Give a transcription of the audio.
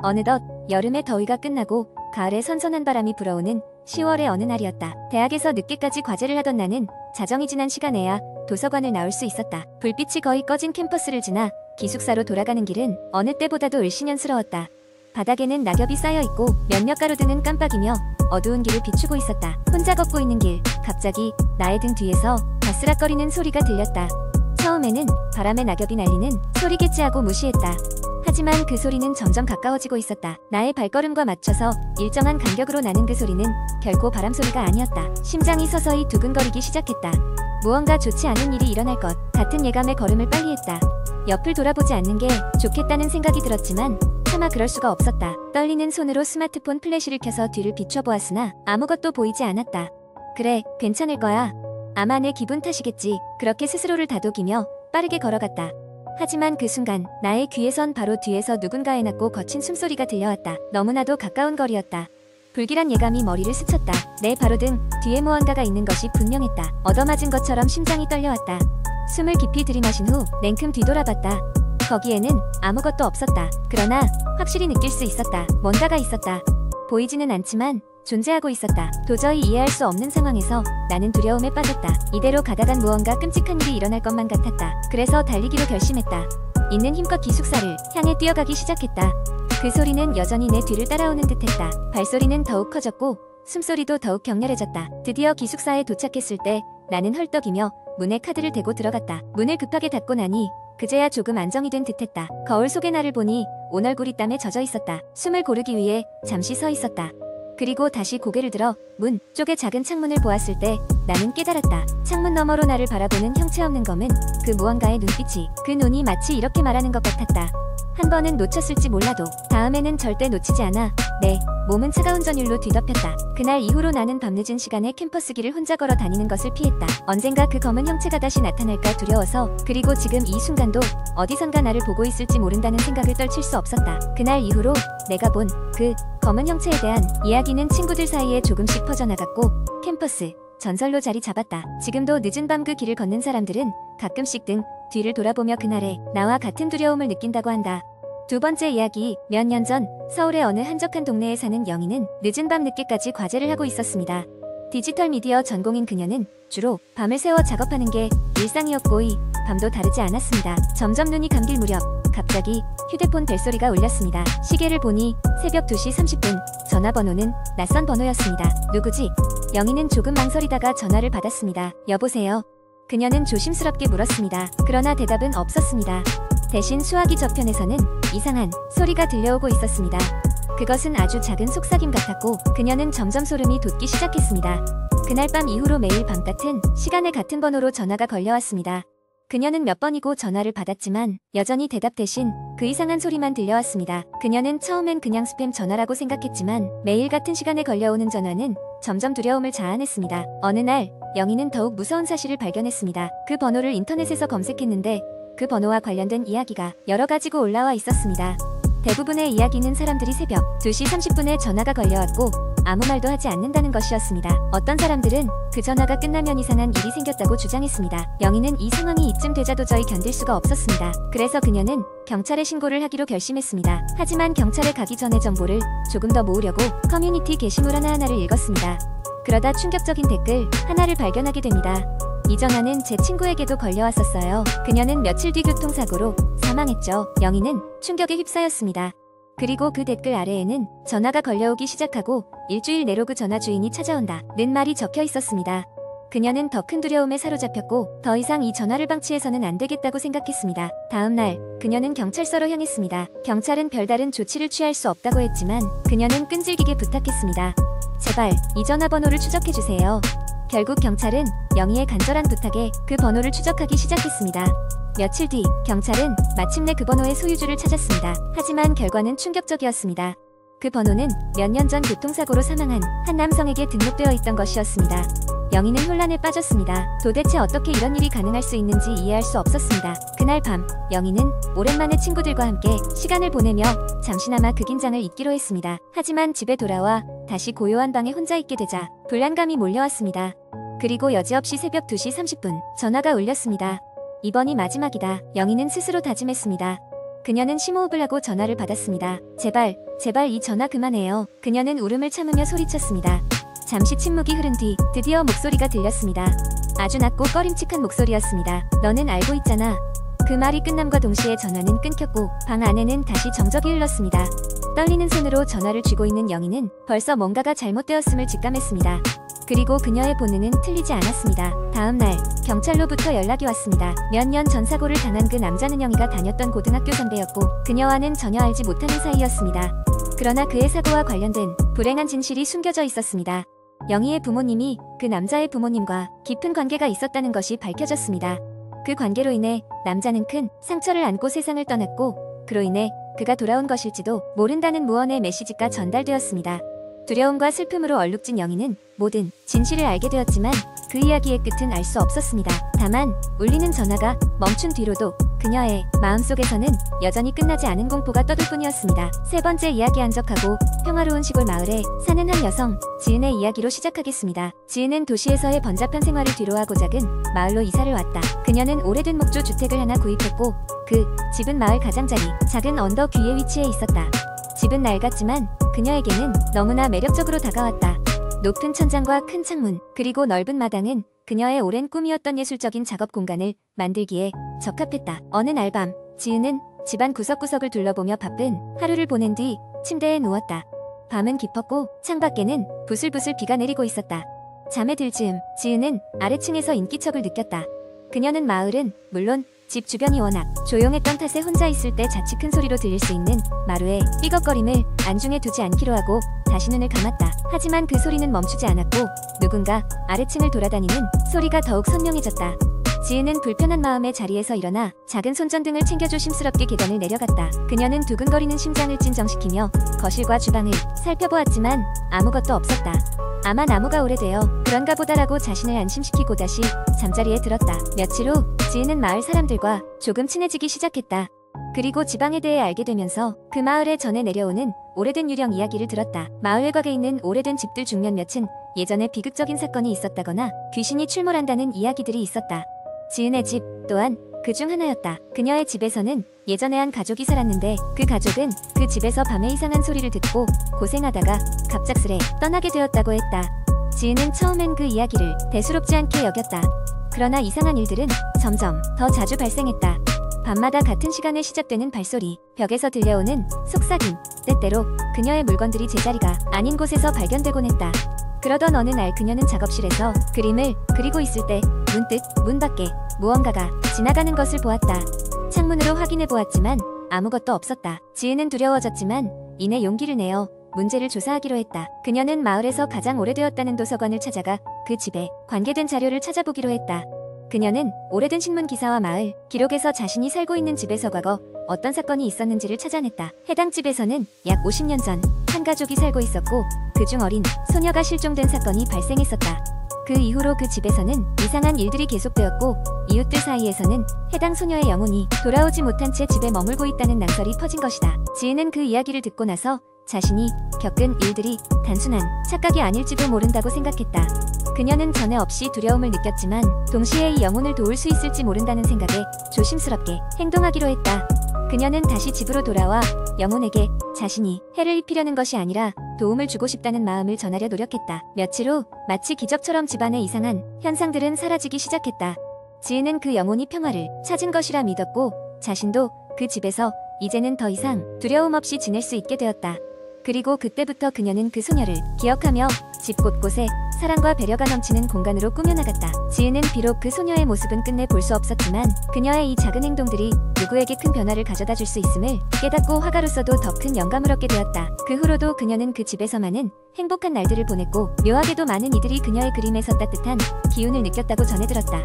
어느덧 여름의 더위가 끝나고 가을의 선선한 바람이 불어오는 10월의 어느 날이었다. 대학에서 늦게까지 과제를 하던 나는 자정이 지난 시간에야 도서관을 나올 수 있었다. 불빛이 거의 꺼진 캠퍼스를 지나 기숙사로 돌아가는 길은 어느 때보다도 을씨년스러웠다. 바닥에는 낙엽이 쌓여있고 몇몇 가로등은 깜빡이며 어두운 길을 비추고 있었다. 혼자 걷고 있는 길, 갑자기 나의 등 뒤에서 바스락거리는 소리가 들렸다. 처음에는 바람에 낙엽이 날리는 소리겠지 하고 무시했다. 하지만 그 소리는 점점 가까워지고 있었다. 나의 발걸음과 맞춰서 일정한 간격으로 나는 그 소리는 결코 바람소리가 아니었다. 심장이 서서히 두근거리기 시작했다. 무언가 좋지 않은 일이 일어날 것 같은 예감에 걸음을 빨리 했다. 옆을 돌아보지 않는 게 좋겠다는 생각이 들었지만 차마 그럴 수가 없었다. 떨리는 손으로 스마트폰 플래시를 켜서 뒤를 비춰보았으나 아무것도 보이지 않았다. 그래, 괜찮을 거야. 아마 내 기분 탓이겠지. 그렇게 스스로를 다독이며 빠르게 걸어갔다. 하지만 그 순간 나의 귀에선 바로 뒤에서 누군가의 낮고 거친 숨소리가 들려왔다. 너무나도 가까운 거리였다. 불길한 예감이 머리를 스쳤다. 내 바로 등 뒤에 무언가가 있는 것이 분명했다. 얻어맞은 것처럼 심장이 떨려왔다. 숨을 깊이 들이마신 후 냉큼 뒤돌아봤다. 거기에는 아무것도 없었다. 그러나 확실히 느낄 수 있었다. 뭔가가 있었다. 보이지는 않지만 존재하고 있었다. 도저히 이해할 수 없는 상황에서 나는 두려움에 빠졌다. 이대로 가다간 무언가 끔찍한 일이 일어날 것만 같았다. 그래서 달리기로 결심했다. 있는 힘껏 기숙사를 향해 뛰어가기 시작했다. 그 소리는 여전히 내 뒤를 따라오는 듯했다. 발소리는 더욱 커졌고 숨소리도 더욱 격렬해졌다. 드디어 기숙사에 도착했을 때 나는 헐떡이며 문에 카드를 대고 들어갔다. 문을 급하게 닫고 나니 그제야 조금 안정이 된 듯했다. 거울 속의 나를 보니 온 얼굴이 땀에 젖어 있었다. 숨을 고르기 위해 잠시 서 있었다. 그리고 다시 고개를 들어 문 쪽의 작은 창문을 보았을 때 나는 깨달았다. 창문 너머로 나를 바라보는 형체 없는 검은 그 무언가의 눈빛이, 그 눈이 마치 이렇게 말하는 것 같았다. 한 번은 놓쳤을지 몰라도 다음에는 절대 놓치지 않아. 내 몸은 차가운 전율로 뒤덮였다. 그날 이후로 나는 밤늦은 시간에 캠퍼스 길을 혼자 걸어 다니는 것을 피했다. 언젠가 그 검은 형체가 다시 나타날까 두려워서. 그리고 지금 이 순간도 어디선가 나를 보고 있을지 모른다는 생각을 떨칠 수 없었다. 그날 이후로 내가 본 그 검은 형체에 대한 이야기는 친구들 사이에 조금씩 퍼져나갔고 캠퍼스 전설로 자리 잡았다. 지금도 늦은 밤 그 길을 걷는 사람들은 가끔씩 등 뒤를 돌아보며 그날의 나와 같은 두려움을 느낀다고 한다. 두 번째 이야기. 몇 년 전 서울의 어느 한적한 동네에 사는 영희는 늦은 밤 늦게까지 과제를 하고 있었습니다. 디지털 미디어 전공인 그녀는 주로 밤을 새워 작업하는 게 일상이었고 이 밤도 다르지 않았습니다. 점점 눈이 감길 무렵 갑자기 휴대폰 벨소리가 울렸습니다. 시계를 보니 새벽 2시 30분. 전화번호는 낯선 번호였습니다. 누구지? 영희는 조금 망설이다가 전화를 받았습니다. 여보세요? 그녀는 조심스럽게 물었습니다. 그러나 대답은 없었습니다. 대신 수화기 저편에서는 이상한 소리가 들려오고 있었습니다. 그것은 아주 작은 속삭임 같았고 그녀는 점점 소름이 돋기 시작했습니다. 그날 밤 이후로 매일 밤 같은 시간에 같은 번호로 전화가 걸려왔습니다. 그녀는 몇 번이고 전화를 받았지만 여전히 대답 대신 그 이상한 소리만 들려왔습니다. 그녀는 처음엔 그냥 스팸 전화라고 생각했지만 매일 같은 시간에 걸려오는 전화는 점점 두려움을 자아냈습니다. 어느 날 영희는 더욱 무서운 사실을 발견했습니다. 그 번호를 인터넷에서 검색했는데 그 번호와 관련된 이야기가 여러 가지고 올라와 있었습니다. 대부분의 이야기는 사람들이 새벽 2시 30분에 전화가 걸려왔고 아무 말도 하지 않는다는 것이었습니다. 어떤 사람들은 그 전화가 끝나면 이상한 일이 생겼다고 주장했습니다. 영희는 이 상황이 이쯤 되자 도저히 견딜 수가 없었습니다. 그래서 그녀는 경찰에 신고를 하기로 결심했습니다. 하지만 경찰에 가기 전에 정보를 조금 더 모으려고 커뮤니티 게시물 하나하나를 읽었습니다. 그러다 충격적인 댓글 하나를 발견하게 됩니다. 이 전화는 제 친구에게도 걸려왔었어요. 그녀는 며칠 뒤 교통사고로 사망했죠. 영희는 충격에 휩싸였습니다. 그리고 그 댓글 아래에는 전화가 걸려오기 시작하고 일주일 내로 그 전화 주인이 찾아온다는 말이 적혀 있었습니다. 그녀는 더 큰 두려움에 사로잡혔고 더 이상 이 전화를 방치해서는 안 되겠다고 생각했습니다. 다음 날 그녀는 경찰서로 향했습니다. 경찰은 별다른 조치를 취할 수 없다고 했지만 그녀는 끈질기게 부탁했습니다. 제발 이 전화번호를 추적해주세요. 결국 경찰은 영희의 간절한 부탁에 그 번호를 추적하기 시작했습니다. 며칠 뒤 경찰은 마침내 그 번호의 소유주를 찾았습니다. 하지만 결과는 충격적이었습니다. 그 번호는 몇 년 전 교통사고로 사망한 한 남성에게 등록되어 있던 것이었습니다. 영희는 혼란에 빠졌습니다. 도대체 어떻게 이런 일이 가능할 수 있는지 이해할 수 없었습니다. 그날 밤 영희는 오랜만에 친구들과 함께 시간을 보내며 잠시나마 그 긴장을 잊기로 했습니다. 하지만 집에 돌아와 다시 고요한 방에 혼자 있게 되자 불안감이 몰려왔습니다. 그리고 여지없이 새벽 2시 30분 전화가 울렸습니다. 이번이 마지막이다. 영희는 스스로 다짐했습니다. 그녀는 심호흡을 하고 전화를 받았습니다. 제발, 제발 이 전화 그만해요. 그녀는 울음을 참으며 소리쳤습니다. 잠시 침묵이 흐른 뒤 드디어 목소리가 들렸습니다. 아주 낮고 꺼림칙한 목소리였습니다. 너는 알고 있잖아. 그 말이 끝남과 동시에 전화는 끊겼고 방 안에는 다시 정적이 흘렀습니다. 떨리는 손으로 전화를 쥐고 있는 영희는 벌써 뭔가가 잘못되었음을 직감했습니다. 그리고 그녀의 본능은 틀리지 않았습니다. 다음 날 경찰로부터 연락이 왔습니다. 몇 년 전 사고를 당한 그 남자는 영희가 다녔던 고등학교 선배였고 그녀와는 전혀 알지 못하는 사이였습니다. 그러나 그의 사고와 관련된 불행한 진실이 숨겨져 있었습니다. 영희의 부모님이 그 남자의 부모님과 깊은 관계가 있었다는 것이 밝혀졌습니다. 그 관계로 인해 남자는 큰 상처를 안고 세상을 떠났고 그로 인해 그가 돌아온 것일지도 모른다는 무언의 메시지가 전달되었습니다. 두려움과 슬픔으로 얼룩진 영희는 모든 진실을 알게 되었지만 그 이야기의 끝은 알 수 없었습니다. 다만 울리는 전화가 멈춘 뒤로도 그녀의 마음속에서는 여전히 끝나지 않은 공포가 떠돌 뿐이었습니다. 세 번째 이야기 한적하고 평화로운 시골 마을에 사는 한 여성 지은의 이야기로 시작하겠습니다. 지은은 도시에서의 번잡한 생활을 뒤로하고 작은 마을로 이사를 왔다. 그녀는 오래된 목조 주택을 하나 구입했고 그 집은 마을 가장자리 작은 언덕 위에 위치해 있었다. 집은 낡았지만 그녀에게는 너무나 매력적으로 다가왔다. 높은 천장과 큰 창문 그리고 넓은 마당은 그녀의 오랜 꿈이었던 예술적인 작업 공간을 만들기에 적합했다. 어느 날 밤 지은은 집안 구석구석을 둘러보며 바쁜 하루를 보낸 뒤 침대에 누웠다. 밤은 깊었고 창밖에는 부슬부슬 비가 내리고 있었다. 잠에 들 즈음 지은은 아래층에서 인기척을 느꼈다. 그녀는 마을은 물론 집 주변이 워낙 조용했던 탓에 혼자 있을 때 자칫 큰 소리로 들릴 수 있는 마루의 삐걱거림을 안중에 두지 않기로 하고 다시 눈을 감았다. 하지만 그 소리는 멈추지 않았고 누군가 아래층을 돌아다니는 소리가 더욱 선명해졌다. 지은은 불편한 마음에 자리에서 일어나 작은 손전등을 챙겨 조심스럽게 계단을 내려갔다. 그녀는 두근거리는 심장을 진정시키며 거실과 주방을 살펴보았지만 아무것도 없었다. 아마 나무가 오래되어 그런가 보다라고 자신을 안심시키고 다시 잠자리에 들었다. 며칠 후 지은은 마을 사람들과 조금 친해지기 시작했다. 그리고 지방에 대해 알게 되면서 그 마을에 전해 내려오는 오래된 유령 이야기를 들었다. 마을 외곽에 있는 오래된 집들 중 몇몇은 예전에 비극적인 사건이 있었다거나 귀신이 출몰한다는 이야기들이 있었다. 지은의 집 또한 그 중 하나였다. 그녀의 집에서는 예전에 한 가족이 살았는데 그 가족은 그 집에서 밤에 이상한 소리를 듣고 고생하다가 갑작스레 떠나게 되었다고 했다. 지은은 처음엔 그 이야기를 대수롭지 않게 여겼다. 그러나 이상한 일들은 점점 더 자주 발생했다. 밤마다 같은 시간에 시작되는 발소리, 벽에서 들려오는 속삭임, 때때로 그녀의 물건들이 제자리가 아닌 곳에서 발견되곤 했다. 그러던 어느 날 그녀는 작업실에서 그림을 그리고 있을 때 문득 문 밖에 무언가가 지나가는 것을 보았다. 창문으로 확인해 보았지만 아무것도 없었다. 지은은 두려워졌지만 이내 용기를 내어 문제를 조사하기로 했다. 그녀는 마을에서 가장 오래되었다는 도서관을 찾아가 그 집에 관계된 자료를 찾아보기로 했다. 그녀는 오래된 신문 기사와 마을 기록에서 자신이 살고 있는 집에서 과거 어떤 사건이 있었는지를 찾아냈다. 해당 집에서는 약 50년 전 한 가족이 살고 있었고 그중 어린 소녀가 실종된 사건이 발생했었다. 그 이후로 그 집에서는 이상한 일들이 계속되었고 이웃들 사이에서는 해당 소녀의 영혼이 돌아오지 못한 채 집에 머물고 있다는 낭설이 퍼진 것이다. 지은은 그 이야기를 듣고 나서 자신이 겪은 일들이 단순한 착각이 아닐지도 모른다고 생각했다. 그녀는 전에 없이 두려움을 느꼈지만 동시에 이 영혼을 도울 수 있을지 모른다는 생각에 조심스럽게 행동하기로 했다. 그녀는 다시 집으로 돌아와 영혼에게 자신이 해를 입히려는 것이 아니라 도움을 주고 싶다는 마음을 전하려 노력했다. 며칠 후 마치 기적처럼 집안의 이상한 현상들은 사라지기 시작했다. 지은은 그 영혼이 평화를 찾은 것이라 믿었고 자신도 그 집에서 이제는 더 이상 두려움 없이 지낼 수 있게 되었다. 그리고 그때부터 그녀는 그 소녀를 기억하며 집 곳곳에 사랑과 배려가 넘치는 공간으로 꾸며나갔다. 지은은 비록 그 소녀의 모습은 끝내 볼 수 없었지만 그녀의 이 작은 행동들이 누구에게 큰 변화를 가져다 줄 수 있음을 깨닫고 화가로서도 더 큰 영감을 얻게 되었다. 그 후로도 그녀는 그 집에서만은 행복한 날들을 보냈고 묘하게도 많은 이들이 그녀의 그림에서 따뜻한 기운을 느꼈다고 전해들었다.